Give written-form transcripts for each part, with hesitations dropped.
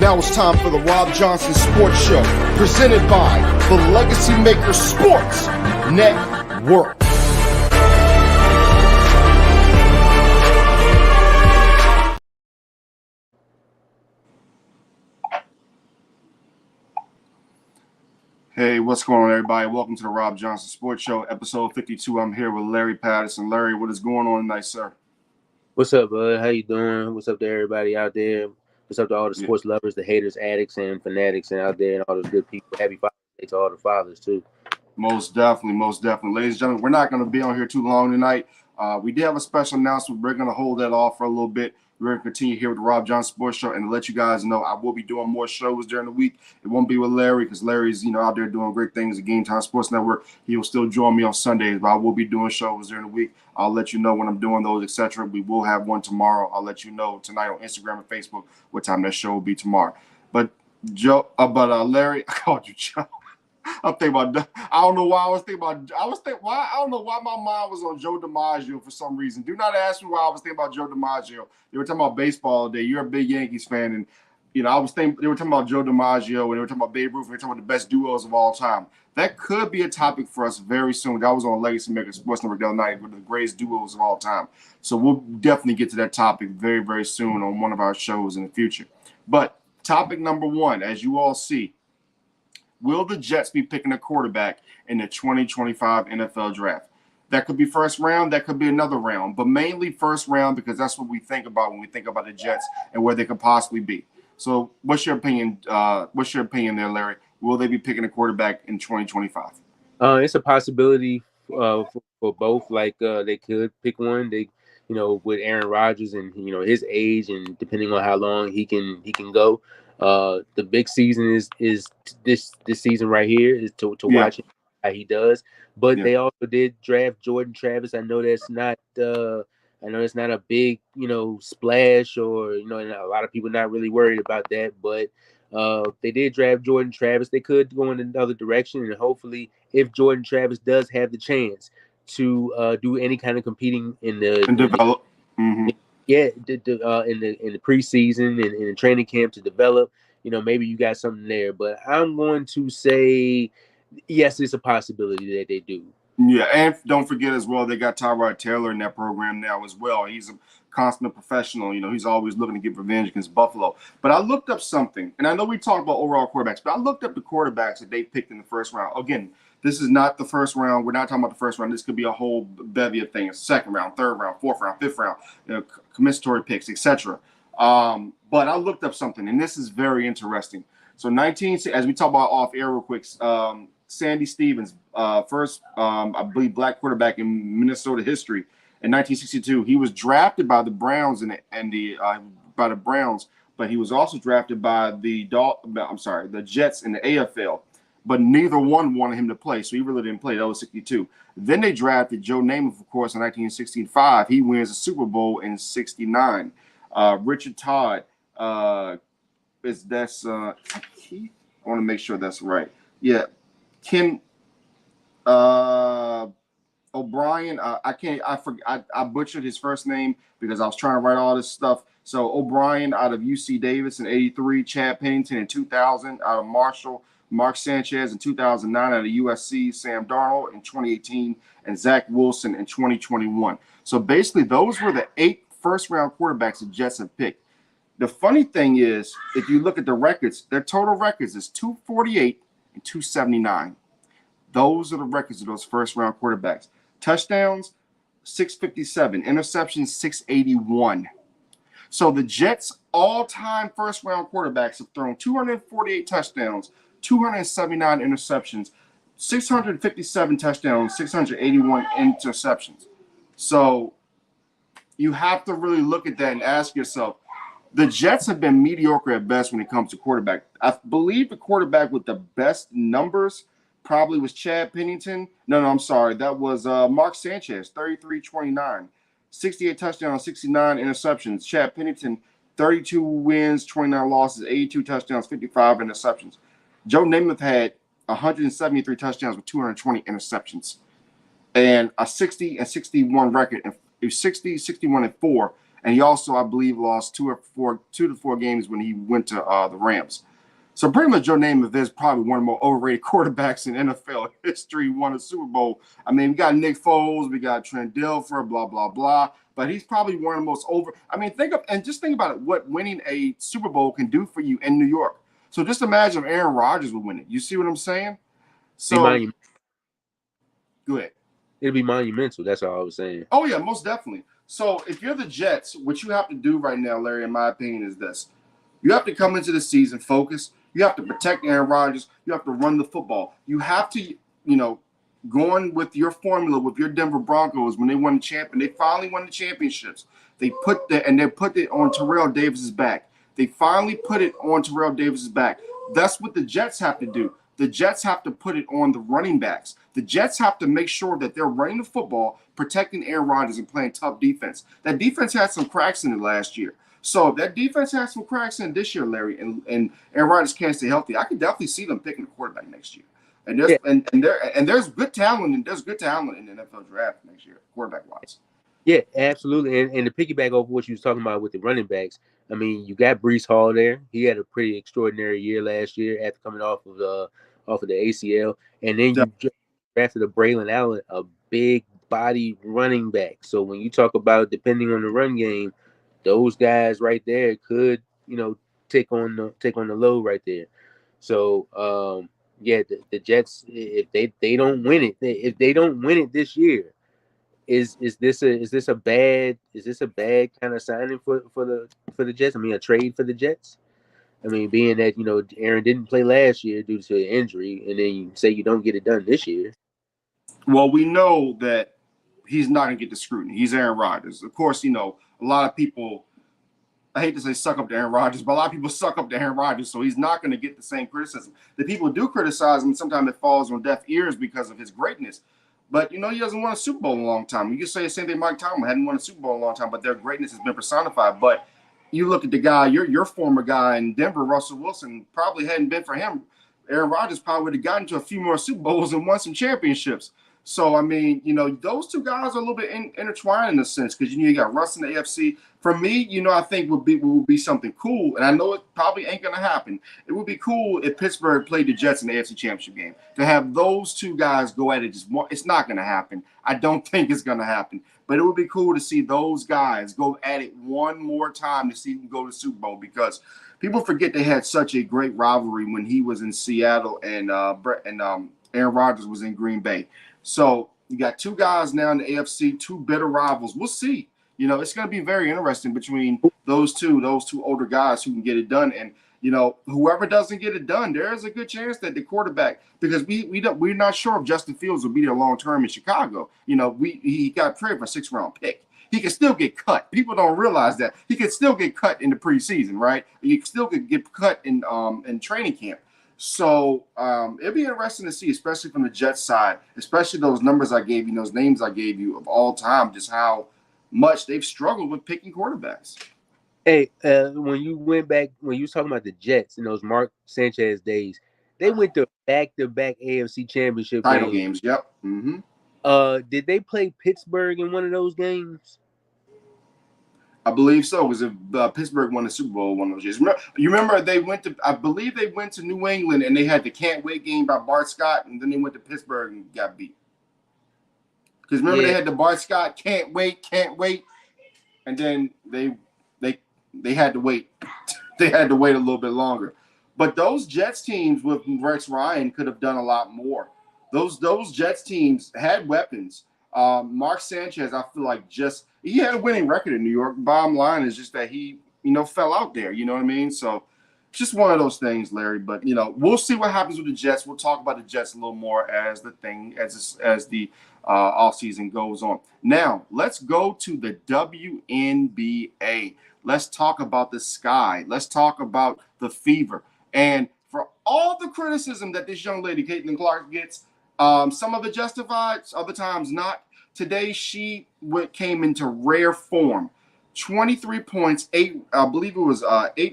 Now it's time for the Rob Johnson Sports Show, presented by the Legacy Maker Sports Network. Hey, what's going on, everybody? Welcome to the Rob Johnson Sports Show, episode 52. I'm here with Larry Patterson. Larry, what is going on tonight, sir? What's up, bud? How you doing? What's up to everybody out there? What's up to all the sports lovers, the haters, addicts, and fanatics, and out there, and all those good people? Happy Father's Day to all the fathers, too. Most definitely. Ladies and gentlemen, we're not going to be on here too long tonight. We did have a special announcement. We're going to hold that off for a little bit. We're going to continue here with the Rob Johnson Sports Show and to let you guys know I will be doing more shows during the week. It won't be with Larry because Larry's, out there doing great things at Game Time Sports Network. He will still join me on Sundays, but I will be doing shows during the week. I'll let you know when I'm doing those, etc. We will have one tomorrow. I'll let you know tonight on Instagram and Facebook what time that show will be tomorrow. But Larry, I called you Joe. I'm thinking about. I don't know why I was thinking about. I don't know why my mind was on Joe DiMaggio for some reason. Do not ask me why I was thinking about Joe DiMaggio. They were talking about baseball all day. You're a big Yankees fan, and I was thinking they were talking about Joe DiMaggio and they were talking about Babe Ruth. They were talking about the best duos of all time. That could be a topic for us very soon. I was on Legacy Maker Sports Network the other night with the greatest duos of all time. So we'll definitely get to that topic very, very soon on one of our shows in the future. But topic number one, as you all see. Will the Jets be picking a quarterback in the 2025 NFL draft? That could be first round. That could be another round, but mainly first round because that's what we think about when we think about the Jets and where they could possibly be. So what's your opinion? What's your opinion there, Larry? Will they be picking a quarterback in 2025? It's a possibility for both. Like they could pick one. They, with Aaron Rodgers and his age and depending on how long he can go. The big season is this season right here is to watch how he does. But they also did draft Jordan Travis. I know that's not a big splash or and a lot of people not really worried about that. But they did draft Jordan Travis. They could go in another direction, and hopefully, if Jordan Travis does have the chance to do any kind of competing in the and develop. in the preseason and in the training camp to develop, maybe you got something there. But I'm going to say, yes, it's a possibility that they do. Yeah, and don't forget as well, they got Tyrod Taylor in that program now as well. He's a consummate professional. He's always looking to get revenge against Buffalo. But I looked up something, and I know we talked about overall quarterbacks, but I looked up the quarterbacks that they picked in the first round. Again, this is not the first round. We're not talking about the first round. This could be a whole bevy of things: second round, third round, fourth round, fifth round, compensatory picks, etc. But I looked up something, and this is very interesting. So as we talk about off air real quick, Sandy Stevens, first, I believe, black quarterback in Minnesota history in 1962. He was drafted by the Browns by the Browns, but he was also drafted by the Jets in the AFL. But neither one wanted him to play, so he really didn't play. That was 62. Then they drafted Joe Namath, of course, in 1965. He wins the Super Bowl in 69. Richard Todd Keith? I want to make sure that's right. Yeah. Ken O'Brien. I butchered his first name because I was trying to write all this stuff. So O'Brien out of UC Davis in 83, Chad Pennington in 2000 out of Marshall, Mark Sanchez in 2009 out of USC, Sam Darnold in 2018, and Zach Wilson in 2021. So basically, those were the 8 first-round quarterbacks the Jets have picked. The funny thing is, if you look at the records, their total records is 248 and 279. Those are the records of those first-round quarterbacks. Touchdowns, 657. Interceptions, 681. So the Jets' all-time first-round quarterbacks have thrown 248 touchdowns, 279 interceptions, 657 touchdowns, 681 interceptions. So you have to really look at that and ask yourself, the Jets have been mediocre at best when it comes to quarterback. I believe the quarterback with the best numbers probably was Chad Pennington. No, I'm sorry. That was Mark Sanchez, 33-29. 68 touchdowns, 69 interceptions. Chad Pennington, 32 wins, 29 losses, 82 touchdowns, 55 interceptions. Joe Namath had 173 touchdowns with 220 interceptions. And a 60-61 record, 60, 61-4, and he also, I believe, lost 2 to 4 games when he went to the Rams. So pretty much Joe Namath is probably one of the more overrated quarterbacks in NFL history. Won a Super Bowl. I mean, we got Nick Foles, we got Trent Dilfer, blah blah blah. But he's probably one of the most over. I mean, just think about it. What winning a Super Bowl can do for you in New York. So just imagine if Aaron Rodgers would win it. You see what I'm saying? So go ahead. It'll be monumental. That's all I was saying. Oh yeah, most definitely. So if you're the Jets, what you have to do right now, Larry, in my opinion, is this: you have to come into the season focused. You have to protect Aaron Rodgers. You have to run the football. You have to, going with your formula with your Denver Broncos when they won the champion. They finally won the championships. They put it on Terrell Davis's back. They finally put it on Terrell Davis's back. That's what the Jets have to do. The Jets have to put it on the running backs. The Jets have to make sure that they're running the football, protecting Aaron Rodgers, and playing tough defense. That defense had some cracks in it last year. So if that defense has some cracks in this year, Larry, and Aaron Rodgers can't stay healthy, I can definitely see them picking a quarterback next year. And there's good talent in the NFL draft next year, quarterback wise. Yeah, absolutely. And to piggyback over what you was talking about with the running backs, I mean, you got Breece Hall there. He had a pretty extraordinary year last year after coming off of the ACL, and then you drafted a Braylon Allen, a big body running back. So when you talk about depending on the run game, those guys right there could, take on the load right there. So the Jets, if they don't win it this year, is this a bad kind of signing for the Jets? I mean, a trade for the Jets. I mean, being that Aaron didn't play last year due to an injury, and then you say you don't get it done this year. Well, we know that he's not going to get the scrutiny. He's Aaron Rodgers. Of course, a lot of people, I hate to say suck up to Aaron Rodgers, but a lot of people suck up to Aaron Rodgers, so he's not going to get the same criticism. The people do criticize him, sometimes it falls on deaf ears because of his greatness. But, he doesn't win a Super Bowl in a long time. You can say the same thing Mike Tomlin hadn't won a Super Bowl in a long time, but their greatness has been personified. But you look at the guy, your former guy in Denver, Russell Wilson, probably hadn't been for him. Aaron Rodgers probably would have gotten to a few more Super Bowls and won some championships. So, I mean, those two guys are a little bit intertwined in a sense because, you got Russ in the AFC. For me, I think would be something cool, and I know it probably ain't going to happen. It would be cool if Pittsburgh played the Jets in the AFC Championship game. To have those two guys go at it, it's not going to happen. I don't think it's going to happen. But it would be cool to see those guys go at it one more time to see who can go to the Super Bowl because people forget they had such a great rivalry when he was in Seattle and Aaron Rodgers was in Green Bay. So you got two guys now in the AFC, two bitter rivals. We'll see. It's going to be very interesting between those two older guys who can get it done. And, whoever doesn't get it done, there is a good chance that the quarterback, because we're not sure if Justin Fields will be there long term in Chicago. He got traded for a 6th-round pick. He can still get cut. People don't realize that. He can still get cut in the preseason, right? He still could get cut in training camp. So it'll be interesting to see, especially from the Jets side, especially those numbers I gave you, those names I gave you of all time, just how much they've struggled with picking quarterbacks. Hey, when you was talking about the Jets in those Mark Sanchez days, they went to back-to-back AFC Championship title games. Yep. Mm-hmm. Did they play Pittsburgh in one of those games? I believe so. Because if Pittsburgh won the Super Bowl one of those years, remember I believe they went to New England and they had the can't wait game by Bart Scott, and then they went to Pittsburgh and got beat. Because remember they had the Bart Scott can't wait, and then they had to wait. They had to wait a little bit longer. But those Jets teams with Rex Ryan could have done a lot more. Those Jets teams had weapons. Mark Sanchez, I feel like he had a winning record in New York. Bottom line is just that he, fell out there. You know what I mean? So it's just one of those things, Larry. But we'll see what happens with the Jets. We'll talk about the Jets a little more as the offseason goes on. Now let's go to the WNBA. Let's talk about the sky. Let's talk about the fever. And for all the criticism that this young lady, Caitlin Clark, gets, some of it justified, other times not. Today, she came into rare form. 23 points, 8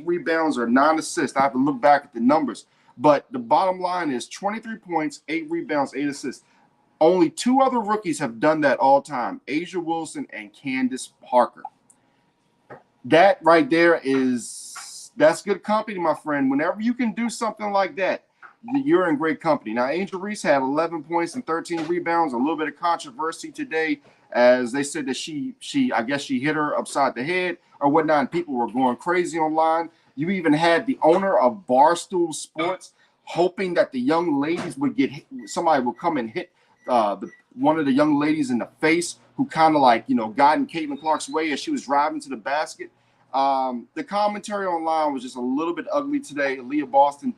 rebounds or 9 assists. I have to look back at the numbers. But the bottom line is 23 points, 8 rebounds, 8 assists. Only 2 other rookies have done that all time, Asia Wilson and Candace Parker. That right there that's good company, my friend. Whenever you can do something like that, you're in great company. Now, Angel Reese had 11 points and 13 rebounds. A little bit of controversy today, as they said that she I guess she hit her upside the head or whatnot, and people were going crazy online. You even had the owner of Barstool Sports hoping that the young ladies would get hit, somebody would come and hit one of the young ladies in the face who kind of like got in Caitlin Clark's way as she was driving to the basket. The commentary online was just a little bit ugly today. Leah Boston,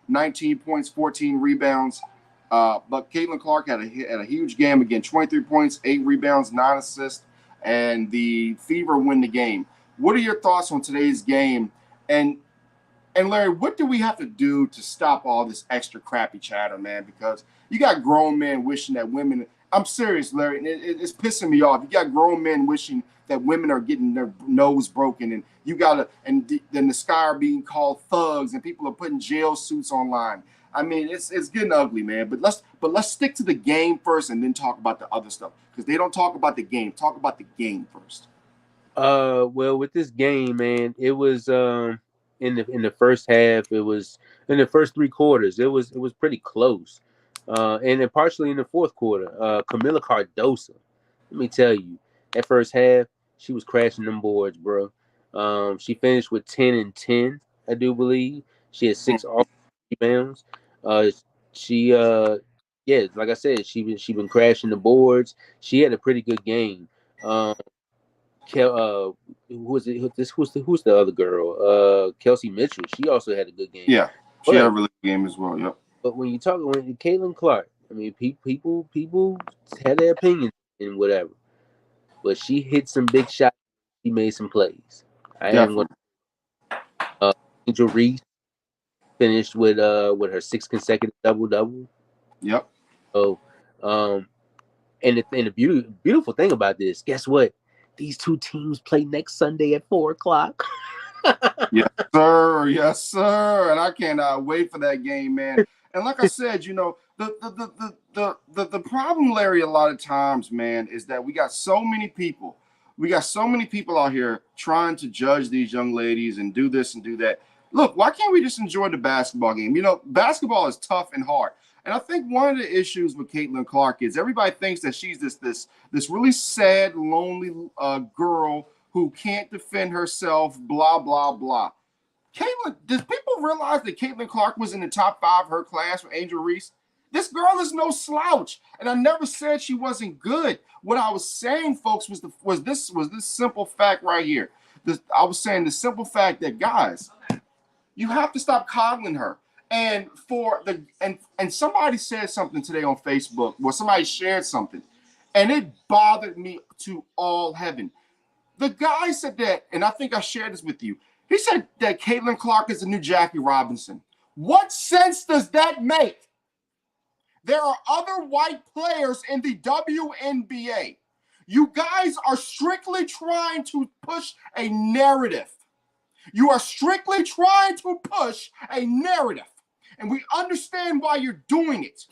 19 points, 14 rebounds. But Caitlin Clark had a huge game again, 23 points, 8 rebounds, 9 assists, and the Fever win the game. What are your thoughts on today's game? And Larry, what do we have to do to stop all this extra crappy chatter, man? Because you got grown men wishing that women. I'm serious, Larry. And it's pissing me off. You got grown men wishing that women are getting their nose broken, and you gotta, then the sky are being called thugs, and people are putting jail suits online. I mean, it's getting ugly, man. Let's stick to the game first, and then talk about the other stuff because they don't talk about the game. Talk about the game first. Well, with this game, man, it was in the first half, it was in the first three quarters, it was pretty close. And then partially in the fourth quarter, Camila Cardosa, let me tell you, that first half, she was crashing them boards, bro. She finished with 10 and 10, I do believe. She had 6 rebounds. Uh, she yeah, like I said, she been crashing the boards. She had a pretty good game. Um, who was it? Who's the other girl? Kelsey Mitchell. She also had a good game. Yeah, she had a But really good game as well. Yep. when you talk when Caitlin Clark, I mean, people had their opinions and whatever, but she hit some big shots. She made some plays. I am going. Definitely. Uh, Angel Reese finished with her sixth consecutive double double. Yep. So, um, and the beautiful thing about this, guess what? These two teams play next Sunday at 4 o'clock. Yes, sir. Yes, sir. And I cannot wait for that game, man. And like I said, the problem, Larry, a lot of times, man, is that we got so many people. We got so many people out here trying to judge these young ladies and do this and do that. Look, why can't we just enjoy the basketball game? Basketball is tough and hard. And I think one of the issues with Caitlin Clark is everybody thinks that she's this really sad, lonely girl who can't defend herself, blah, blah, blah. Caitlin, does people realize that Caitlin Clark was in the top 5 of her class with Angel Reese? This girl is no slouch, and I never said she wasn't good. What I was saying, folks, was this simple fact right here. I was saying the simple fact that, guys, you have to stop coddling her. And somebody said something today on Facebook, or somebody shared something, and it bothered me to all heaven. The guy said that, and I think I shared this with you. He said that Caitlin Clark is the new Jackie Robinson. What sense does that make? There are other white players in the WNBA. You guys are strictly trying to push a narrative. You are strictly trying to push a narrative. And we understand why you're doing it.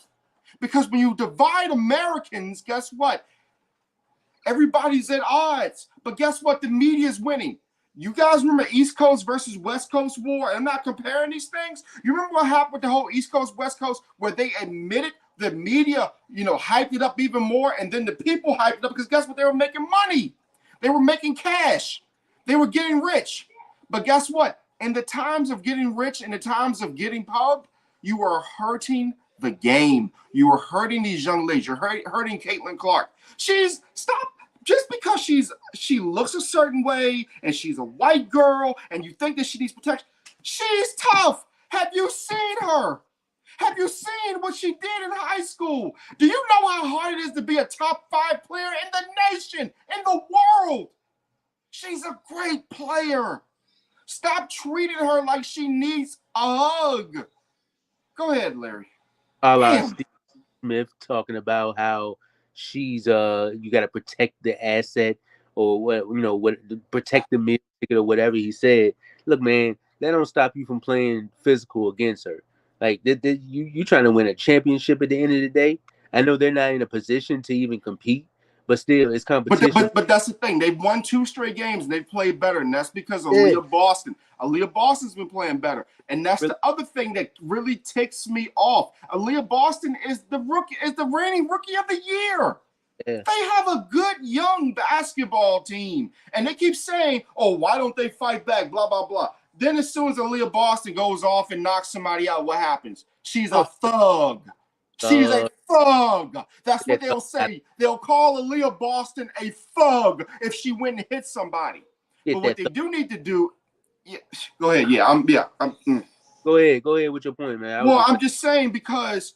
Because when you divide Americans, guess what? Everybody's at odds. But guess what? The media is winning. You guys remember East Coast versus West Coast war? I'm not comparing these things. You remember what happened with the whole East Coast, West Coast, where they admitted the media, hyped it up even more, and then the people hyped it up because guess what? They were making money. They were making cash. They were getting rich. But guess what? In the times of getting rich, in the times of getting pub, you are hurting the game. You are hurting these young ladies. You're hurting Caitlin Clark. Stop. Just because she looks a certain way and she's a white girl and you think that she needs protection, she's tough. Have you seen her? Have you seen what she did in high school? Do you know how hard it is to be a top 5 player in the nation, in the world? She's a great player. Stop treating her like she needs a hug. Go ahead, Larry. Damn. Steve Smith talking about how she's you got to protect the asset or what protect the meal ticket or whatever he said. Look, man, that don't stop you from playing physical against her. Like you trying to win a championship at the end of the day. I know they're not in a position to even compete, but still, it's But competition. but that's the thing. They've won 2 straight games and they've played better, and that's because of Yeah, Aaliyah Boston. Aaliyah Boston's been playing better, and that's really, the other thing that really ticks me off. Aaliyah Boston is the reigning rookie of the year. yeah. They have a good young basketball team, and they keep saying, "Oh, why don't they fight back?" Blah blah blah. Then as soon as Aaliyah Boston goes off and knocks somebody out, what happens? She's a Oh, thug. She's a uh, thug. That's what that they'll say. They'll call Aaliyah Boston a thug if she went and hit somebody. get But what that. they do need to do, yeah, go ahead. Go ahead with your point, man. I was Well, just I'm saying, just saying because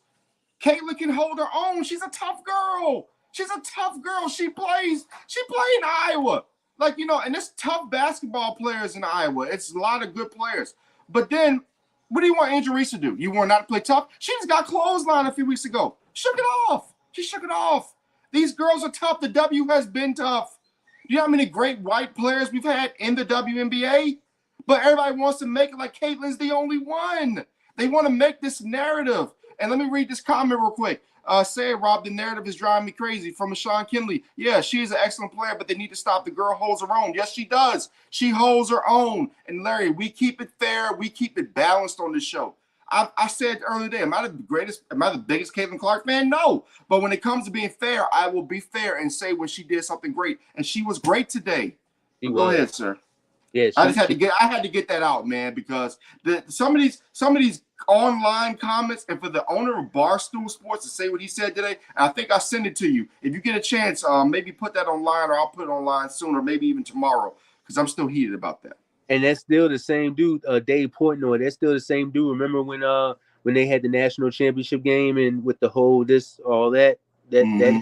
Caitlin can hold her own. She's a tough girl. She's a tough girl. She played in Iowa. Like, and there's tough basketball players in Iowa. It's a lot of good players. But then, what do you want Angel Reese to do? You want not to play tough? She just got clotheslined a few weeks ago. Shook it off. She shook it off. These girls are tough. The W has been tough. Do you know how many great white players we've had in the WNBA? But everybody wants to make it like Caitlin's the only one. They want to make this narrative. And let me read this comment real quick. Say, Rob, the narrative is driving me crazy. From Sean Kinley. Yeah, she is an excellent player, but they need to stop. The girl holds her own. Yes, she does. She holds her own. And Larry, we keep it fair. We keep it balanced on this show. I said earlier today, am I the biggest Caitlin Clark fan? No. But when it comes to being fair, I will be fair and say when she did something great. And she was great today. Go ahead, sir. yeah, I had to get that out, man, because some of these online comments, and for the owner of Barstool Sports to say what he said today, I think I send it to you. If you get a chance, maybe put that online, or I'll put it online soon, or maybe even tomorrow, because I'm still heated about that. And that's still the same dude, Dave Portnoy. That's still the same dude. Remember when they had the national championship game and with the whole all that Mm-hmm.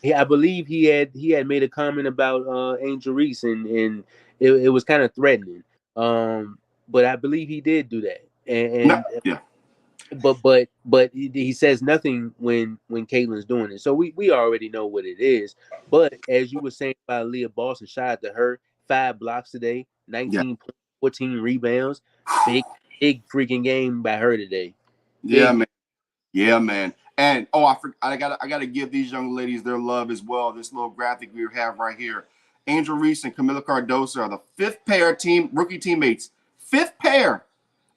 yeah, I believe he had made a comment about Angel Reese and it was kind of threatening. But I believe he did do that. No, And yeah. but he says nothing when Caitlin's doing it. So we already know what it is. But as you were saying about Leah Boston, shout out to her. 5 blocks today, Yeah. 19 points, 14 rebounds. Big freaking game by her today. Yeah, man. Yeah, man. And I gotta give these young ladies their love as well. This little graphic we have right here. Angel Reese and Camila Cardoso are the 5th pair rookie teammates. 5th pair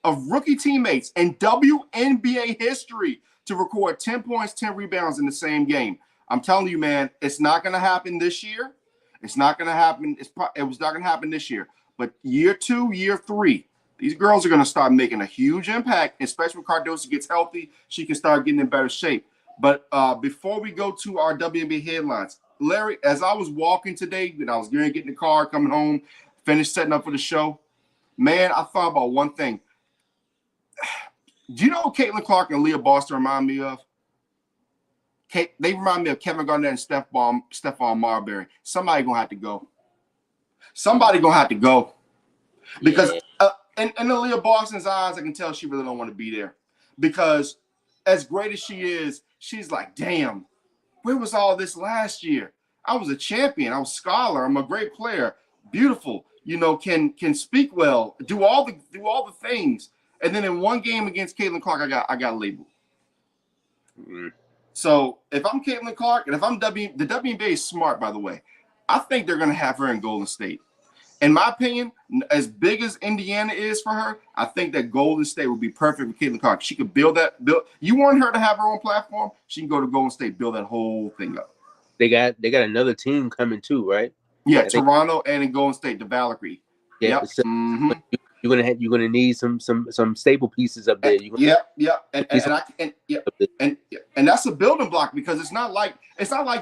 of rookie teammates in WNBA history to record 10 points, 10 rebounds in the same game. I'm telling you, man, it's not going to happen this year. It's not going to happen. It was not going to happen this year. But year 2, year 3, these girls are going to start making a huge impact, especially when Cardoso gets healthy. She can start getting in better shape. But before we go to our WNBA headlines, Larry, as I was walking today, and I was going to get in the car, coming home, finished setting up for the show, man, I thought about one thing. Do you know what Caitlin Clark and Leah Boston remind me of? They remind me of Kevin Garnett and Stephon Marbury. Somebody gonna have to go. Somebody gonna have to go. Because in Leah Boston's eyes, I can tell she really don't want to be there. Because as great as she is, she's like, damn, where was all this last year? I was a champion. I was a scholar. I'm a great player. Beautiful. Can speak well. Do all the things. And then in one game against Caitlin Clark, I got labeled. Mm-hmm. So if I'm Caitlin Clark, and if I'm the WNBA is smart, by the way, I think they're going to have her in Golden State. In my opinion, as big as Indiana is for her, I think that Golden State would be perfect for Caitlin Clark. She could build. You want her to have her own platform? She can go to Golden State, build that whole thing up. They got another team coming too, right? Yeah, Toronto and in Golden State, the Valkyrie. Yeah, yep. So, mm-hmm. You're gonna need some staple pieces up there. And that's a building block, because it's not like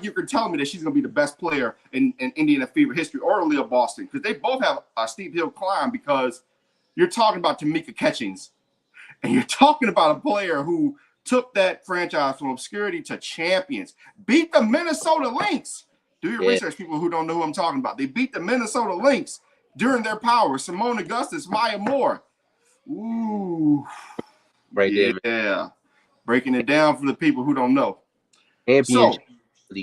you can tell me that she's gonna be the best player in Indiana Fever history or Leah Boston, because they both have a steep hill climb, because you're talking about Tamika Catchings, and you're talking about a player who took that franchise from obscurity to champions, beat the Minnesota Lynx. Do your research, people who don't know who I'm talking about. They beat the Minnesota Lynx during their power. Simone Augustus, Maya Moore. Ooh. Right there. Yeah. Breaking it down for the people who don't know. Championship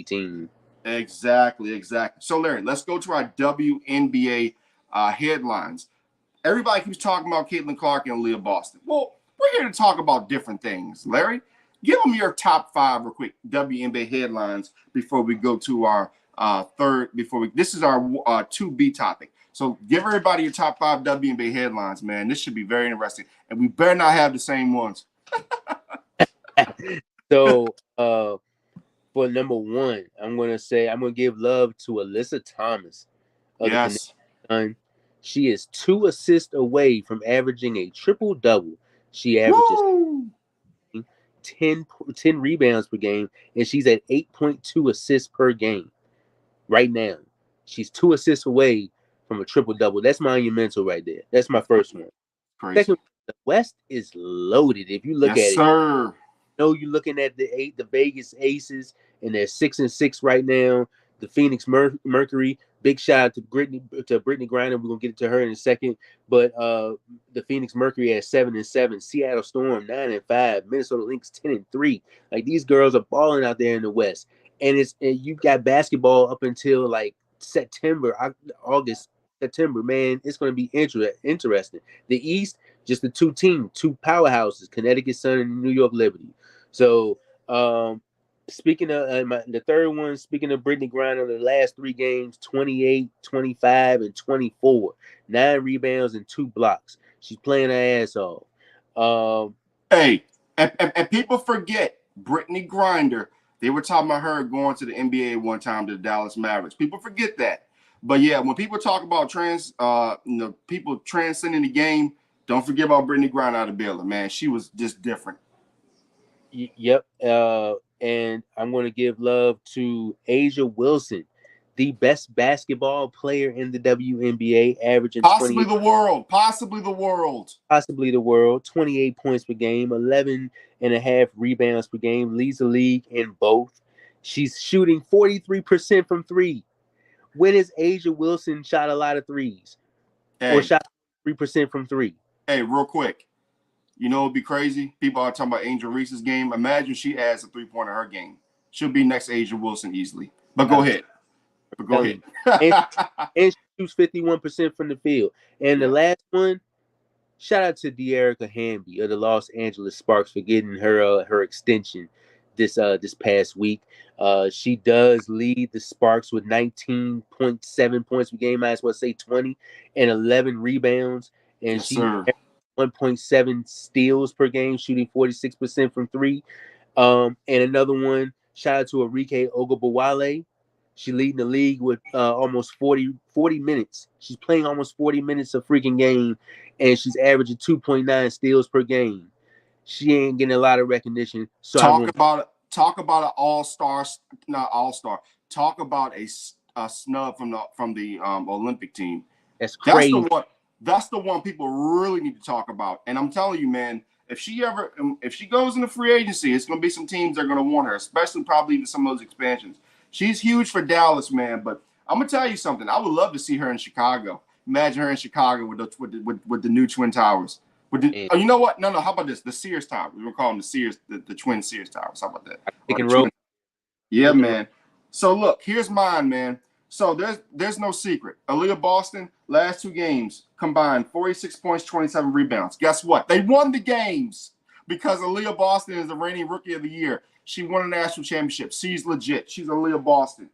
team. Exactly. So, Larry, let's go to our WNBA headlines. Everybody keeps talking about Caitlin Clark and Leah Boston. Well, we're here to talk about different things. Larry, give them your top 5 real quick WNBA headlines before we go to our third before we. This is our 2B topic. So give everybody your top 5 WNBA headlines, man. This should be very interesting, and we better not have the same ones. So for number one, I'm gonna give love to Alyssa Thomas of the Connecticut Yes. Sun. She is 2 assists away from averaging a triple double. She averages Woo! 10 rebounds per game, and she's at 8.2 assists per game right now. She's 2 assists away from a triple double. That's monumental right there. That's my first one. Crazy. Second, the West is loaded. If you look Yes, at it, sir. know you're looking at the Vegas Aces, and they're 6-6 right now. The Phoenix Mercury. Big shout out to Brittany Griner. We're gonna get to her in a second. But the Phoenix Mercury at 7-7. Seattle Storm 9-5. Minnesota Lynx 10-3. Like, these girls are balling out there in the West, and you've got basketball up until like August, September. Man, it's gonna be interesting. The East, just the two powerhouses, Connecticut Sun and New York Liberty. So, speaking of the third one, speaking of Brittany Griner, the last 3 games, 28, 25, and 24. 9 rebounds and 2 blocks. She's playing her ass off. Hey, and people forget Brittany Griner. They were talking about her going to the NBA one time to the Dallas Mavericks. People forget that. But yeah, when people talk about people transcending the game, don't forget about Brittany Griner out of Baylor, man. She was just different. Yep. And I'm going to give love to Asia Wilson, the best basketball player in the WNBA, averaging possibly the world, possibly the world, 28 points per game, 11.5 rebounds per game, leads the league in both. She's shooting 43% from 3. When has Asia Wilson shot a lot of threes? Or shot 3% from 3? Hey, real quick. You know, it'd be crazy. People are talking about Angel Reese's game. Imagine she adds a 3-pointer in her game. She'll be next Asia Wilson easily. But go ahead. And she shoots 51% from the field. And the last one, shout out to De'Erica Hamby of the Los Angeles Sparks for getting her extension this past week. She does lead the Sparks with 19.7 points per game. I might as well say 20 and 11 rebounds. And she 1.7 steals per game, shooting 46% from 3. And another one, shout out to Arike Ogunbowale. She's leading the league with almost 40 minutes. She's playing almost 40 minutes of freaking game, and she's averaging 2.9 steals per game. She ain't getting a lot of recognition. So talk about an all-star, not all-star. Talk about a snub from the Olympic team. That's crazy. That's the one people really need to talk about. And I'm telling you, man, if she goes into free agency, it's going to be some teams that are going to want her, especially probably even some of those expansions. She's huge for Dallas, man. But I'm going to tell you something. I would love to see her in Chicago. Imagine her in Chicago with the new Twin Towers. You know what? No. How about this? The Sears Towers. We were calling them the Sears, the Twin Sears Towers. How about that? Yeah, man. So look, here's mine, man. So there's no secret. Aaliyah Boston, last 2 games combined, 46 points, 27 rebounds. Guess what? They won the games because Aaliyah Boston is the reigning Rookie of the Year. She won a national championship. She's legit. She's Aaliyah Boston.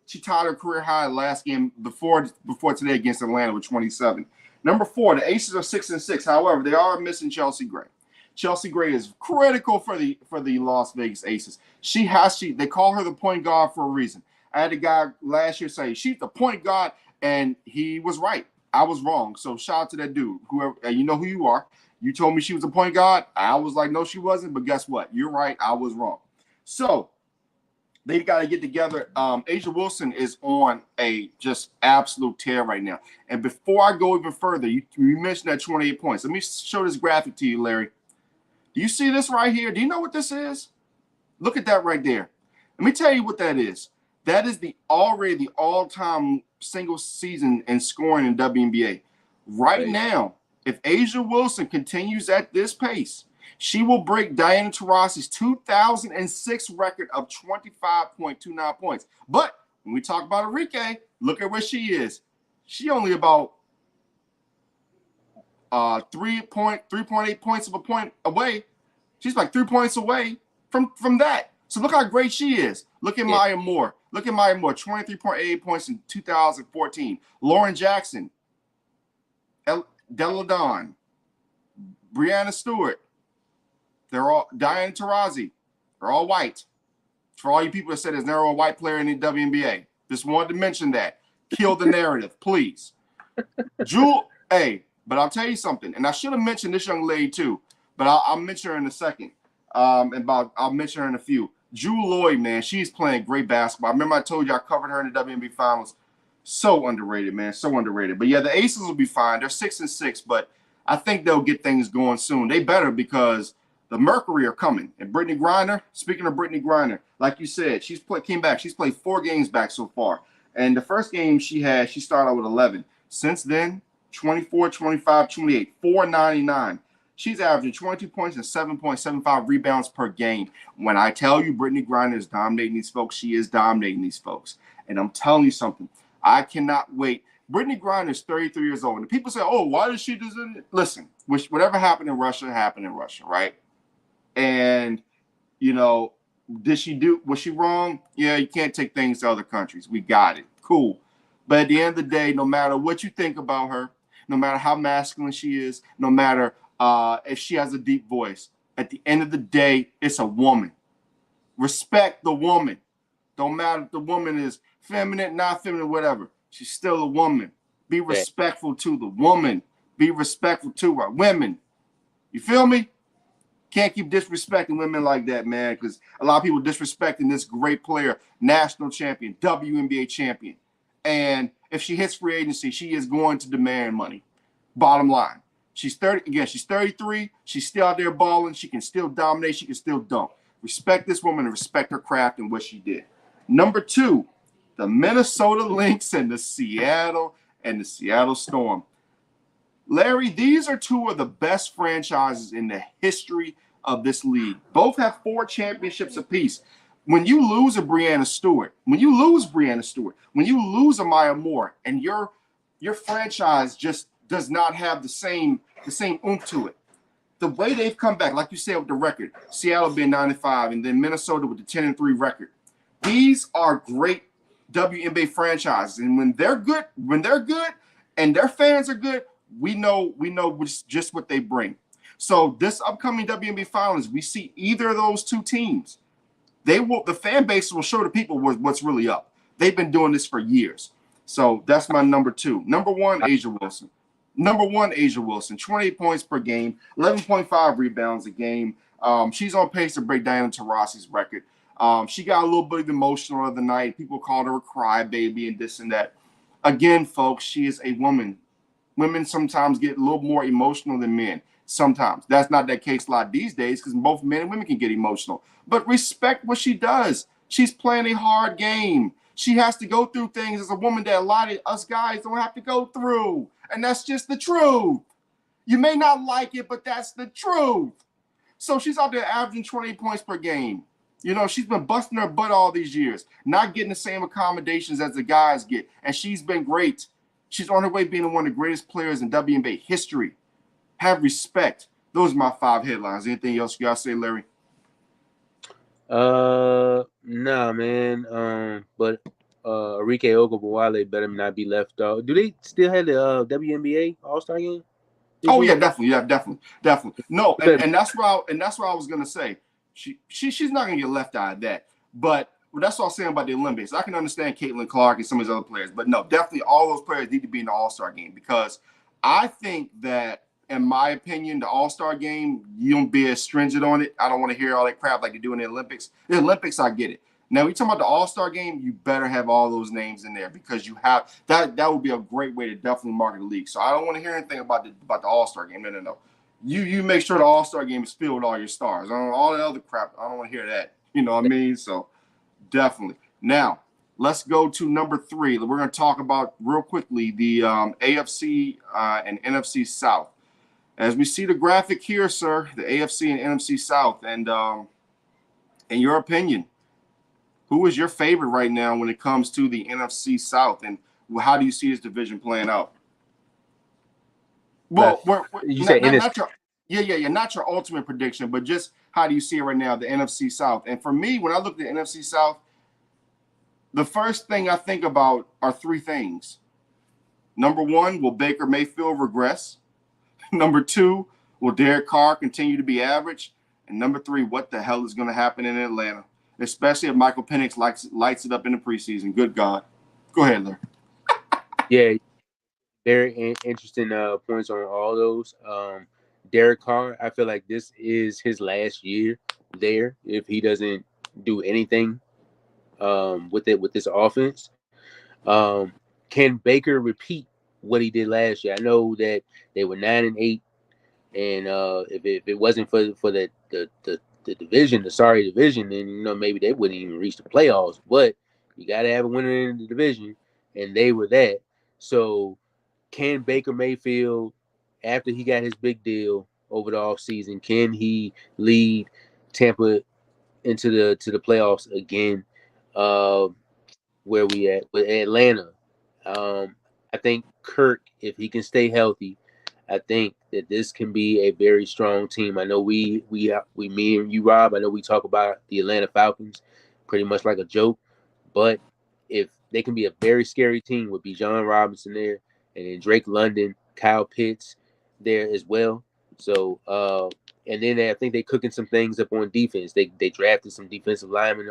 She tied her career high last game before today against Atlanta with 27. Number 4, the Aces are 6-6. However, they are missing Chelsea Gray. Chelsea Gray is critical for the Las Vegas Aces. They call her the point guard for a reason. I had a guy last year say she's the point guard, and he was right. I was wrong. So shout out to that dude. Whoever, you know who you are. You told me she was a point guard. I was like, no, she wasn't. But guess what? You're right. I was wrong. So they got to get together. Asia Wilson is on a just absolute tear right now. And before I go even further, you mentioned that 28 points. Let me show this graphic to you, Larry. Do you see this right here? Do you know what this is? Look at that right there. Let me tell you what that is. That is already the all-time single season in scoring in WNBA. Right now, if Asia Wilson continues at this pace, she will break Diana Taurasi's 2006 record of 25.29 points. But when we talk about Arike, look at where she is. She only about 3.8 points of a point away. She's like 3 points away from that. So look how great she is. Look at Maya Moore. Look at Maya Moore, 23.8 points in 2014. Lauren Jackson, Deladon, Brianna Stewart. They're all Diana Taurasi. They're all white. For all you people that said there's never a white player in the WNBA, just wanted to mention that. Kill the narrative, please. Jewel, hey, but I'll tell you something, and I should have mentioned this young lady too, but I'll mention her in a second. I'll mention her in a few. Jewel Lloyd, man, she's playing great basketball. I remember I told you I covered her in the WNBA Finals. So underrated, man, so underrated. But yeah, the Aces will be fine. They're 6-6, but I think they'll get things going soon. They better, because the Mercury are coming. And Brittany Griner, speaking of Brittany Griner, like you said, came back. She's played 4 games back so far. And the first game she started out with 11. Since then, 24, 25, 28, 499. She's averaging 22 points and 7.75 rebounds per game. When I tell you Brittany Griner is dominating these folks, she is dominating these folks. And I'm telling you something. I cannot wait. Brittany Griner is 33 years old. And people say, oh, why does she do this? Listen, whatever happened in Russia, right? And, was she wrong? Yeah, you can't take things to other countries. We got it. Cool. But at the end of the day, no matter what you think about her, no matter how masculine she is, no matter if she has a deep voice, at the end of the day, it's a woman. Respect the woman. Don't matter if the woman is feminine, not feminine, whatever. She's still a woman. Be respectful to the woman. Be respectful to her. Women. You feel me? Can't keep disrespecting women like that, man, because a lot of people disrespecting this great player, national champion, WNBA champion. And if she hits free agency, she is going to demand money. Bottom line. She's 33. She's still out there balling. She can still dominate. She can still dunk. Respect this woman and respect her craft and what she did. Number 2, the Minnesota Lynx and the Seattle Storm. Larry, these are 2 of the best franchises in the history of this league. Both have 4 championships apiece. When you lose a Brianna Stewart, when you lose a Maya Moore, and your franchise just does not have the same oomph to it. The way they've come back, like you said with the record, Seattle being 95, and then Minnesota with the 10-3 record. These are great WNBA franchises, and when they're good, and their fans are good, we know just what they bring. So this upcoming WNBA Finals, we see either of those 2 teams. The fan base will show the people what's really up. They've been doing this for years. So that's my number 2. Number 1, Asia Wilson. 28 points per game, 11.5 rebounds a game. She's on pace to break Diana Taurasi's record. She got a little bit emotional the other night. People called her a crybaby and this and that. Again, folks, she is a woman. Women sometimes get a little more emotional than men. Sometimes. That's not that case a lot these days, because both men and women can get emotional. But respect what she does. She's playing a hard game. She has to go through things as a woman that a lot of us guys don't have to go through. And that's just the truth. You may not like it, but that's the truth. So she's out there averaging 20 points per game. She's been busting her butt all these years, not getting the same accommodations as the guys get. And she's been great. She's on her way being one of the greatest players in WNBA history. Have respect. Those are my 5 headlines. Anything else you guys say, Larry? Nah, man. But Enrique Ogbowale better not be left out. Do they still have the WNBA All-Star game? Oh yeah, definitely. Yeah, definitely. No, and that's what I was gonna say. She's not gonna get left out of that. But that's what I was saying about the Olympics. I can understand Caitlin Clark and some of these other players, but no, definitely all those players need to be in the All-Star game, because I think that, in my opinion, the All-Star game, you don't be as stringent on it. I don't want to hear all that crap like they do in the Olympics. The Olympics, I get it. Now, we talking about the All-Star game, you better have all those names in there, because you have that would be a great way to definitely market the league. So I don't want to hear anything about the All-Star game. No. You make sure the All-Star game is filled with all your stars. All the other crap, I don't want to hear that. You know what I mean? So definitely. Now, let's go to number 3. We're going to talk about real quickly the AFC and NFC South. As we see the graphic here, sir, the AFC and NFC South, and in your opinion, who is your favorite right now when it comes to the NFC South, and how do you see this division playing out? Well, you said not your ultimate prediction, but just how do you see it right now, the NFC South? And for me, when I look at the NFC South, The first thing I think about are three things. Number one, will Baker Mayfield regress? Number two, will Derek Carr continue to be average? And number three, what the hell is going to happen in Atlanta? Especially if Michael Penix lights it up in the preseason. Good God. Go ahead, Larry. Yeah, very interesting points on all those. Derek Carr, I feel like this is his last year there if he doesn't do anything with this offense. Um, can Baker repeat what he did last year? I know that they were 9-8, and if it wasn't for the division, the sorry division, then maybe they wouldn't even reach the playoffs. But you got to have a winner in the division, and they were that. So can Baker Mayfield, after he got his big deal over the offseason, can he lead Tampa into the playoffs again? Uh, where we at with Atlanta? Um, I think Kirk, if he can stay healthy, I think that this can be a very strong team. I know me and you, Rob. I know we talk about the Atlanta Falcons pretty much like a joke, but if they can be a very scary team with Bijan Robinson there, and then Drake London, Kyle Pitts there as well. So, and then I think they're cooking some things up on defense. They drafted some defensive linemen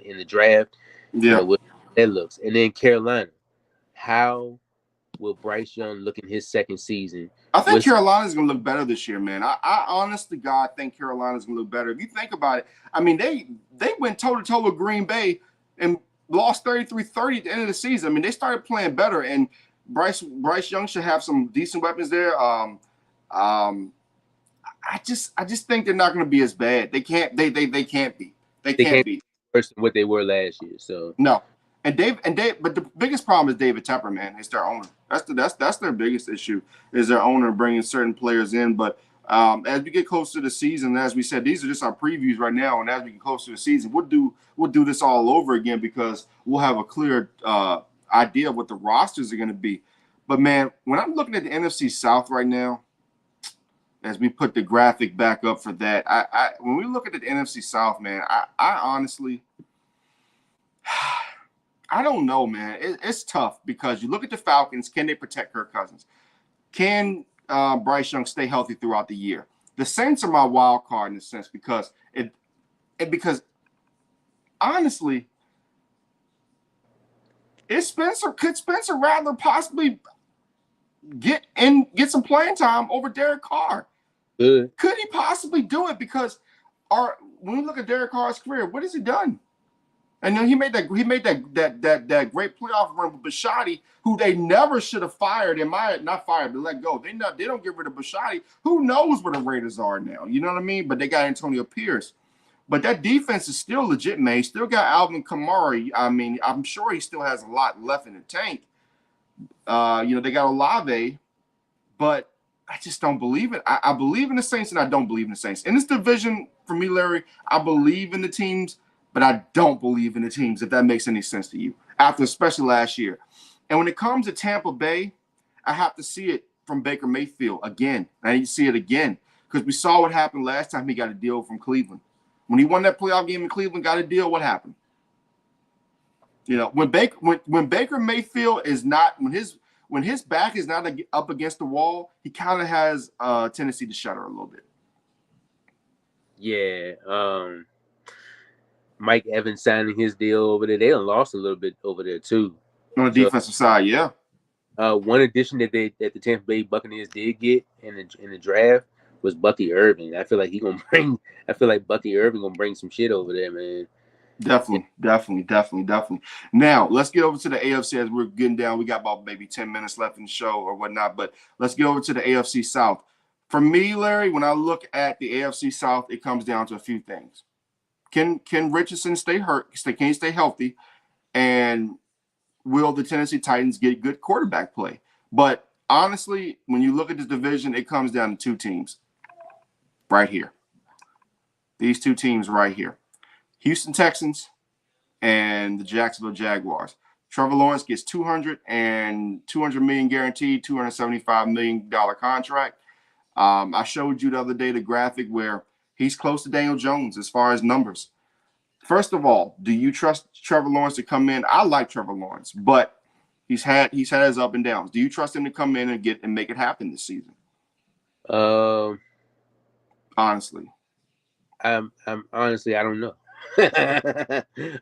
in the draft. Yeah. What that looks, and then Carolina. How will Bryce Young look in his second season? I think Carolina's going to look better this year, man. I honest to God think Carolina's going to look better. If you think about it, I mean, they went toe-to-toe with Green Bay and lost 33-30 at the end of the season. I mean, they started playing better, and Bryce Young should have some decent weapons there. I just think they're not going to be as bad. They can't be. They can't be worse than what they were last year. So no. And Dave, but the biggest problem is David Tepper, man. It's their owner. That's their biggest issue is their owner bringing certain players in. But as we get closer to the season, as we said, these are just our previews right now. And as we get closer to the season, we'll do this all over again because we'll have a clear idea of what the rosters are going to be. But man, when I'm looking at the NFC South right now, as we put the graphic back up for that, when we look at the NFC South, man, I honestly. I don't know, man. It's tough because you look at the Falcons. Can they protect Kirk Cousins? Can Bryce Young stay healthy throughout the year? The Saints are my wild card in a sense because because honestly, could Spencer Rattler possibly get some playing time over Derek Carr? good. Could he possibly do it? Because when we look at Derek Carr's career, what has he done? And then he made that great playoff run with Bisciotti, who they never should have fired. Not fired, but let go. They don't get rid of Bisciotti. Who knows where the Raiders are now? You know what I mean? But they got Antonio Pierce. But that defense is still legit, man. He still got Alvin Kamara. I mean, I'm sure he still has a lot left in the tank. They got Olave, but I just don't believe it. I believe in the Saints, and I don't believe in the Saints. In this division, for me, Larry, I believe in the teams. But I don't believe in the teams, if that makes any sense to you, after especially last year. And when it comes to Tampa Bay, I have to see it from Baker Mayfield again. I need to see it again because we saw what happened last time he got a deal from Cleveland. When he won that playoff game in Cleveland, got a deal, what happened? When Baker Mayfield is not when his back is not up against the wall, he kind of has a tendency to shudder a little bit. Yeah. Mike Evans signing his deal over there. They done lost a little bit over there too. On the defensive side, yeah. One addition that the Tampa Bay Buccaneers did get in the draft was Bucky Irving. I feel like Bucky Irving gonna bring some shit over there, man. Definitely. Now, let's get over to the AFC as we're getting down. We got about maybe 10 minutes left in the show or whatnot, but let's get over to the AFC South. For me, Larry, when I look at the AFC South, it comes down to a few things. Can Richardson stay healthy? And will the Tennessee Titans get good quarterback play? But honestly, when you look at this division, it comes down to two teams right here. These two teams right here. Houston Texans and the Jacksonville Jaguars. Trevor Lawrence gets $200 million guaranteed, $275 million contract. I showed you the other day the graphic where he's close to Daniel Jones as far as numbers. First of all, do you trust Trevor Lawrence to come in? I like Trevor Lawrence, but he's had his up and downs. Do you trust him to come in and make it happen this season? Um, Honestly, I'm honestly I don't know.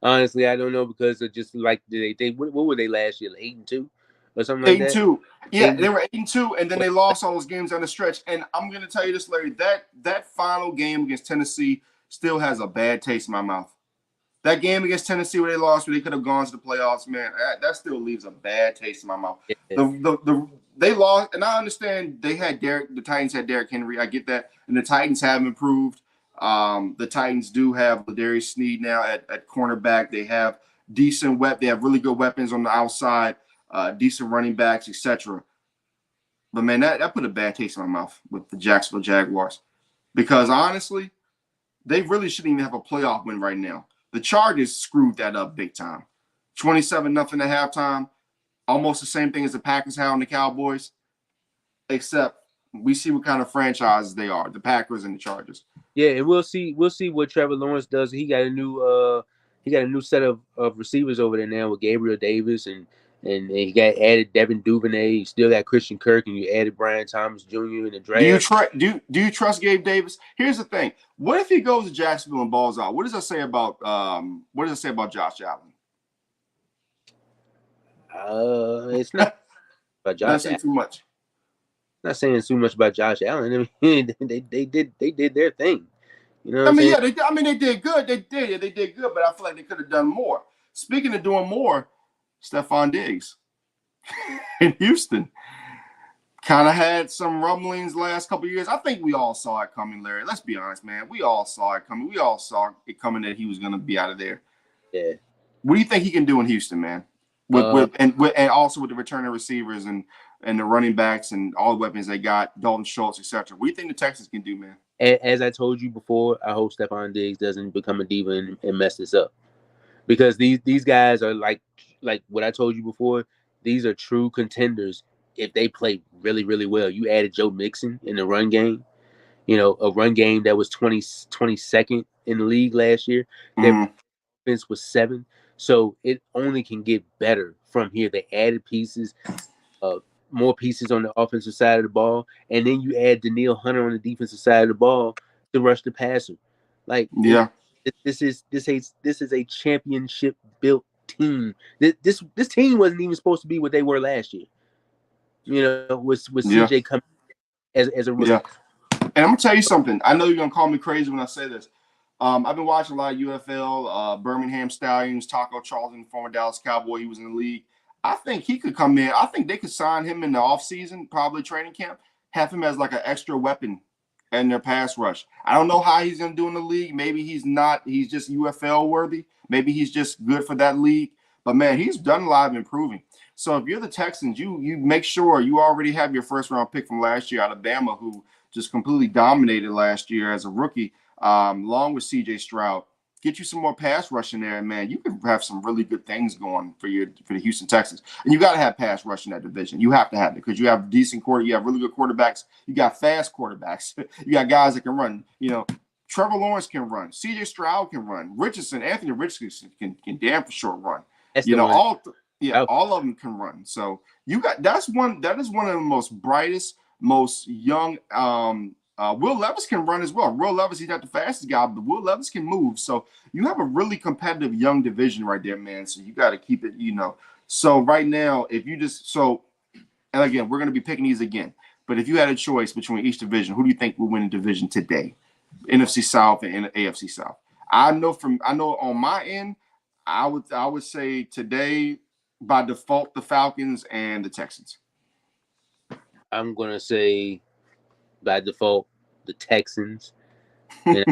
Honestly, I don't know because of just like they what were they last year? 8-2 or something like eight and that. two. Yeah, Eight. they were 8-2, and then they lost all those games down the stretch. And I'm going to tell you this, Larry. That final game against Tennessee still has a bad taste in my mouth. That game against Tennessee where they lost, where they could have gone to the playoffs, man, that still leaves a bad taste in my mouth. Yeah. They lost, and I understand they had the Titans had Derrick Henry. I get that, and the Titans have improved. The Titans do have Ladarius Sneed now at cornerback. They have They have really good weapons on the outside, decent running backs, etc. But man, that put a bad taste in my mouth with the Jacksonville Jaguars because honestly, they really shouldn't even have a playoff win right now. The Chargers screwed that up big time. 27-0 at halftime. Almost the same thing as the Packers had on the Cowboys, except we see what kind of franchises they are, the Packers and the Chargers. Yeah, and we'll see what Trevor Lawrence does. He got a new set of receivers over there now with Gabriel Davis and he got added Devin Duvernay. You still got Christian Kirk and you added Brian Thomas Jr. in the draft. Do you trust Gabe Davis? Here's the thing. What if he goes to Jacksonville and balls out? What does that say about Josh Allen? It's not about Not Josh saying Allen. too much. Not saying too much about Josh Allen. I mean, they did their thing. You know what I I'm mean, saying? yeah, they did good. They did good, but I feel like they could have done more. Speaking of doing more, Stephon Diggs in Houston kind of had some rumblings last couple of years. I think we all saw it coming, Larry. Let's be honest, man. We all saw it coming. We all saw it coming that he was going to be out of there. Yeah. What do you think he can do in Houston, man? And also with the returning receivers and the running backs and all the weapons they got, Dalton Schultz, etc. What do you think the Texans can do, man? As I told you before, I hope Stephon Diggs doesn't become a diva and mess this up. Because these guys are like what I told you before. These are true contenders if they play really really well. You added Joe Mixon in the run game. You know, a run game that was 22nd in the league last year. Their offense was 7. So it only can get better from here. They added pieces, uh, more pieces on the offensive side of the ball, and then you add Daniil Hunter on the defensive side of the ball to rush the passer. Like Yeah. this is a championship built team. This team wasn't even supposed to be what they were last year. You know, with CJ coming as a rookie. Yeah. And I'm gonna tell you something. I know you're gonna call me crazy when I say this. I've been watching a lot of UFL, Birmingham Stallions, Taco Charlton, former Dallas Cowboy. He was in the league. I think he could come in. I think they could sign him in the offseason, probably training camp, have him as like an extra weapon in their pass rush. I don't know how he's going to do in the league. Maybe he's not. He's just UFL worthy. Maybe he's just good for that league. But, man, he's done a lot of improving. So if you're the Texans, you make sure you already have your first-round pick from last year, Alabama, who just completely dominated last year as a rookie, along with C.J. Stroud. Get you some more pass rush in there, and man, you could have some really good things going for the Houston Texans. And you got to have pass rush in that division. You have to have it because you have you have really good quarterbacks. You got fast quarterbacks. You got guys that can run. You know, Trevor Lawrence can run. C.J. Stroud can run. Anthony Richardson can damn for sure run. All of them can run. So that is one of the most brightest, most young. Will Levis can run as well. Will Levis, he's not the fastest guy, but Will Levis can move. So you have a really competitive young division right there, man. So you got to keep it, So right now, and again, we're going to be picking these again. But if you had a choice between each division, who do you think will win the division today? NFC South and AFC South. I know on my end, I would say today by default the Falcons and the Texans. I'm gonna say by default the Texans, and,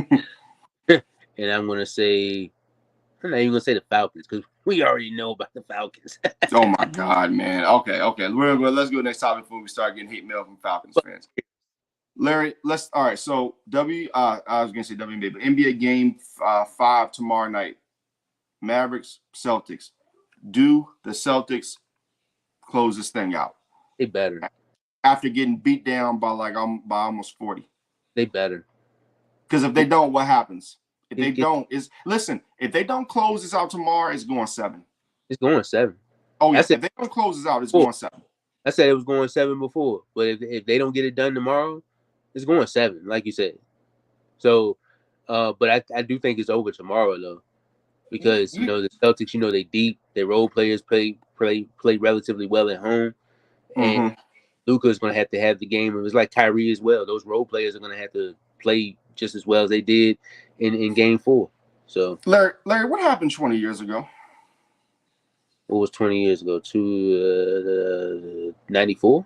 and I'm gonna say I'm not even gonna say the Falcons because we already know about the Falcons. Oh my God, man! Okay. Let's go next topic before we start getting hate mail from Falcons fans. Larry, all right. So I was gonna say WNBA, but NBA game 5 tomorrow night. Mavericks, Celtics. Do the Celtics close this thing out? They better. After getting beat down by almost 40. They better. Because if they don't, what happens? If they don't, if they don't close this out tomorrow, it's going 7. It's going 7. Oh I yeah, said if they don't close this out, it's 4. going 7. I said it was going 7 before, but if they don't get it done tomorrow, it's going 7, like you said. So, but I do think it's over tomorrow though, because the Celtics, they deep, their role players play relatively well at home, and Mm-hmm. Luka's going to have the game. It was like Kyrie as well. Those role players are going to have to play just as well as they did in Game 4. So, Larry, what happened 20 years ago? what was 20 years ago? To 94?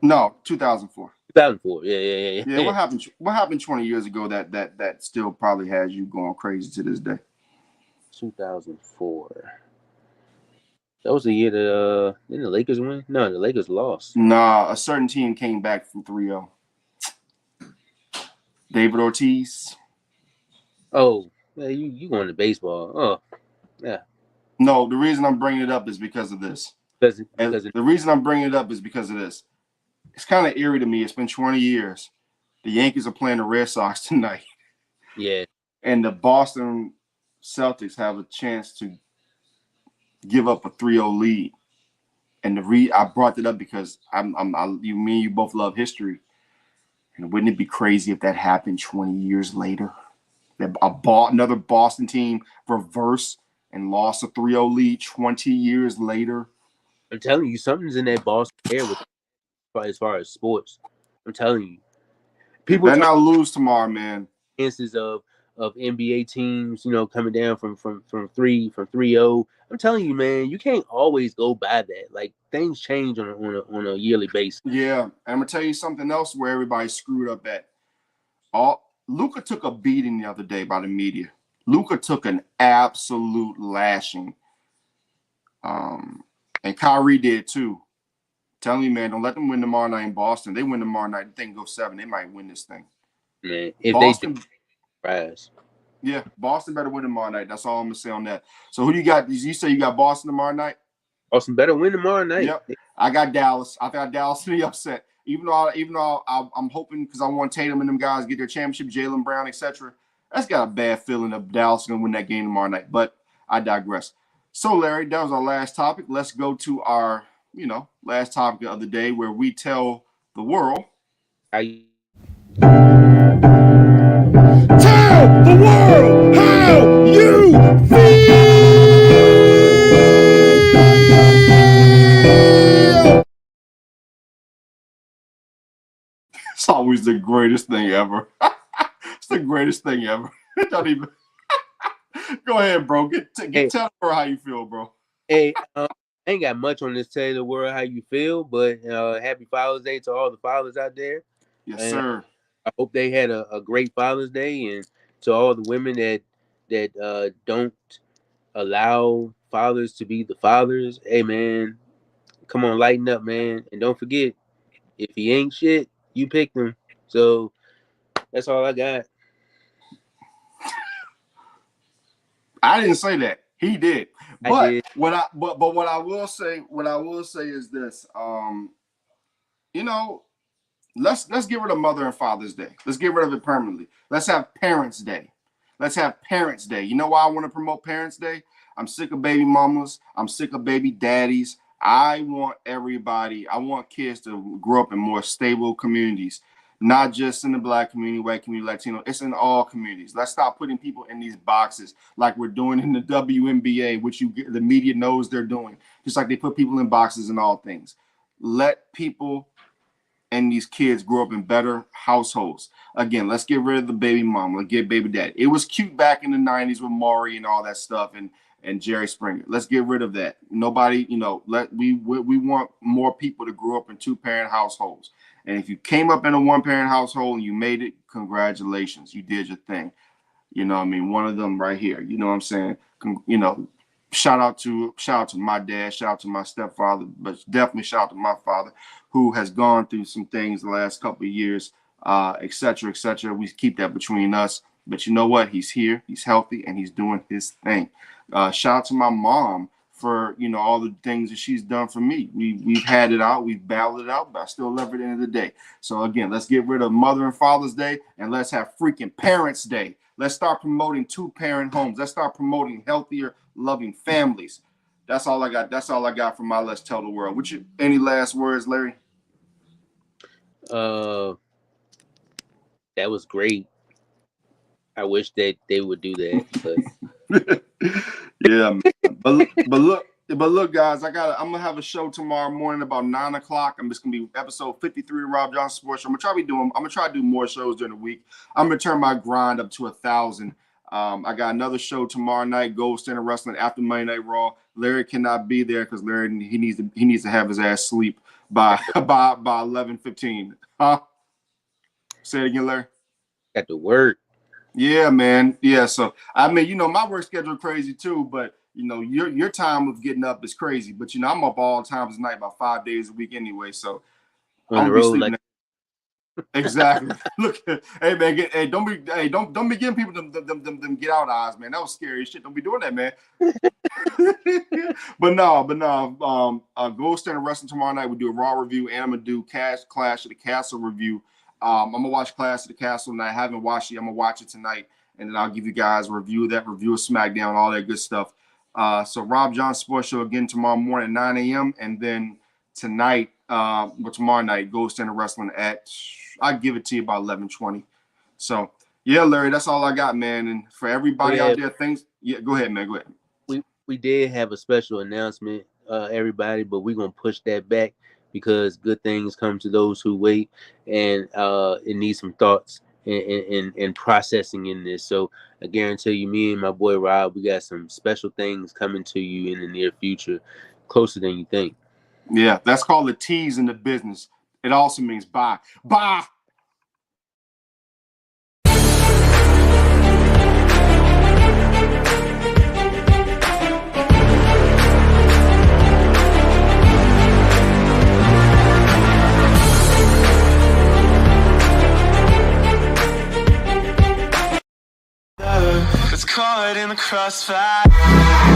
No, 2004. 2004. Yeah. Yeah, what happened? What happened 20 years ago that still probably has you going crazy to this day? 2004. That was the year that didn't the Lakers win? No, the Lakers lost. Nah, a certain team came back from 3-0. David Ortiz. Oh, yeah, you going to baseball? Oh, yeah. No, the reason I'm bringing it up is because of this. Because the reason I'm bringing it up is because of this. It's kind of eerie to me. It's been 20 years. The Yankees are playing the Red Sox tonight. Yeah. And the Boston Celtics have a chance to give up a 3-0 lead. And I brought it up because you both love history. And wouldn't it be crazy if that happened 20 years later? That another Boston team reversed and lost a 3-0 lead 20 years later. I'm telling you, something's in that Boston air as far as sports. I'm telling you, people better not lose tomorrow, man. Chances of NBA teams, coming down from 3-0. I'm telling you, man, you can't always go by that. Like things change on a yearly basis. Yeah, and I'm gonna tell you something else where everybody screwed up at. Luka took a beating the other day by the media. Luka took an absolute lashing. And Kyrie did too. Tell me, man, don't let them win tomorrow night in Boston. They win tomorrow night, the thing goes 7. They might win this thing. Man, if Boston, they rise. Yeah, Boston better win tomorrow night. That's all I'm gonna say on that. So who do you got? You say you got Boston tomorrow night? Boston better win tomorrow night. Yep. I got Dallas. I got Dallas to be upset. Even though I'm hoping because I want Tatum and them guys get their championship, Jaylen Brown, etc. That's got a bad feeling of Dallas gonna win that game tomorrow night. But I digress. So Larry, that was our last topic. Let's go to our last topic of the day where we tell the world. Tell the world how you feel. It's always the greatest thing ever. It's the greatest thing ever. Don't even. Go ahead, bro. Tell her how you feel, bro. Hey, I ain't got much on this tell the world how you feel, but happy Father's Day to all the fathers out there. Yes, and sir. I hope they had a great Father's Day, and to all the women that don't allow fathers to be the fathers. Hey, man, come on, lighten up, man, and don't forget, if he ain't shit, you picked him. So that's all I got. I didn't say that. He did. But what I will say is this. Let's get rid of Mother and Father's Day. Let's get rid of it permanently. Let's have Parents' Day. Let's have Parents' Day. You know why I want to promote Parents' Day? I'm sick of baby mamas. I'm sick of baby daddies. I want kids to grow up in more stable communities, not just in the Black community, white community, Latino. It's in all communities. Let's stop putting people in these boxes like we're doing in the WNBA, which the media knows they're doing, just like they put people in boxes and all things. Let people and these kids grow up in better households. Again, let's get rid of the baby mom. Let's get baby dad. It was cute back in the 90s with Maury and all that stuff and Jerry Springer. Let's get rid of that. Nobody, we want more people to grow up in 2-parent households. And if you came up in a 1-parent household and you made it, congratulations. You did your thing. One of them right here. You know what I'm saying? Shout out to my dad, shout out to my stepfather, but definitely shout out to my father, who has gone through some things the last couple of years, et cetera, et cetera. We keep that between us. But you know what? He's here, he's healthy, and he's doing his thing. Shout out to my mom for, all the things that she's done for me. We've had it out, we've battled it out, but I still love her at the end of the day. So again, let's get rid of Mother and Father's Day, and let's have freaking Parents' Day. Let's start promoting 2-parent homes. Let's start promoting healthier, loving families. That's all I got. That's all I got from my Let's Tell the World. Any last words, Larry? That was great. I wish that they would do that, but Yeah, man. But look, guys, I'm gonna have a show tomorrow morning about 9:00. I'm just gonna be episode 53 of Rob Johnson Sports Show. I'm gonna try to do more shows during the week. I'm gonna turn my grind up to 1,000. I got another show tomorrow night, Gold Standard Wrestling after Monday Night Raw. Larry cannot be there because Larry he needs to have his ass sleep by 11:15. Huh? Say it again, Larry. got to work. Yeah, man. Yeah. So I mean, my work schedule is crazy too, but your time of getting up is crazy. But I'm up all times of night about 5 days a week anyway. So On the road, like exactly. Look, hey man, don't be giving people them get out eyes, man. That was scary shit. Don't be doing that, man. but no. Gold Standard Wrestling tomorrow night. We do a Raw review, and I'm gonna do Clash of the Castle review. I'm gonna watch Clash of the Castle, and I haven't watched it. I'm gonna watch it tonight, and then I'll give you guys a review of SmackDown, all that good stuff. So Rob Johnson Sports Show again tomorrow morning at 9 a.m. and then tonight, tomorrow night, Gold Standard Wrestling I give it to you about 11:20. So yeah, Larry, that's all I got, man. And for everybody out there, go ahead, man. Go ahead. We did have a special announcement, everybody, but we're gonna push that back because good things come to those who wait, and it needs some thoughts and processing in this. So I guarantee you, me and my boy Rob, we got some special things coming to you in the near future, closer than you think. Yeah, that's called a tease in the business. It also means bye. Bye. It's caught in the crossfire.